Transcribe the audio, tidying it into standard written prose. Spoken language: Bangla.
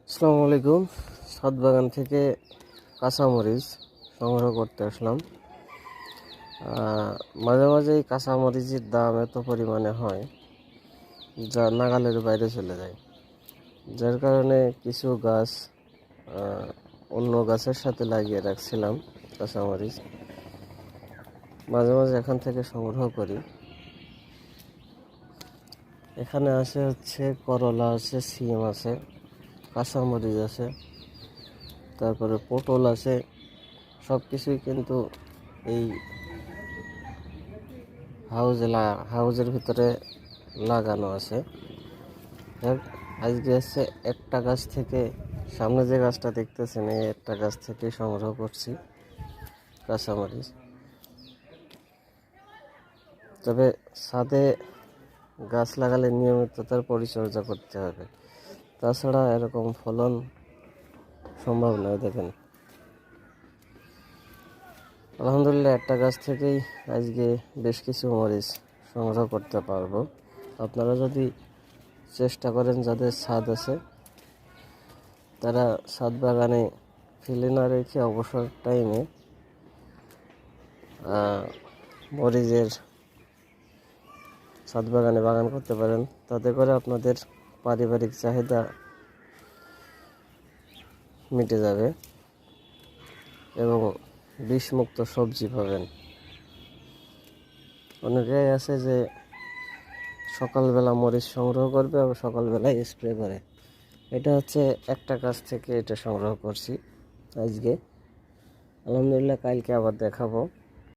আসসালামু আলাইকুম। ছাদ বাগান থেকে কাঁচামরিচ সংগ্রহ করতে আসলাম। মাঝে মাঝে এই কাঁচামরিচের দাম এত পরিমাণে হয় যা নাগালের বাইরে চলে যায়, যার কারণে কিছু গাছ অন্য গাছের সাথে লাগিয়ে রাখছিলাম। কাঁচামরিচ মাঝে মাঝে এখান থেকে সংগ্রহ করি। এখানে হচ্ছে করলা আছে, সিম আছে, কাঁচামরিচ আছে, তারপরে পটল আছে। সব কিছুই কিন্তু এই হাউজের ভিতরে লাগানো আছে। আজকে হচ্ছে একটা গাছ থেকে, সামনে যে গাছটা দেখতেছেন এই একটা গাছ থেকে সংগ্রহ করছি কাঁচামরিচ। তবে ছাদে গাছ লাগালে নিয়মিত তার পরিচর্যা করতে হবে, তাছাড়া এরকম ফলন সম্ভব নয়। দেখেন, আলহামদুলিল্লাহ একটা গাছ থেকেই আজকে বেশ কিছু মরিচ সংগ্রহ করতে পারবো। আপনারা যদি চেষ্টা করেন, যাদের ছাদ আছে তারা ছাদ বাগানে ফেলে না রেখে অবসর টাইমে মরিচের ছাদ বাগানে বাগান করতে পারেন। তাতে করে আপনাদের পারিবারিক চাহিদা মিটে যাবে এবং বিষমুক্ত সবজি পাবেন। অনেকেই আছে যে সকালবেলা মরিচ সংগ্রহ করবে এবং সকালবেলায় স্প্রে করে। এটা হচ্ছে একটা গাছ থেকে এটা সংগ্রহ করছি আজকে। আলহামদুলিল্লাহ কালকে আবার দেখাবো।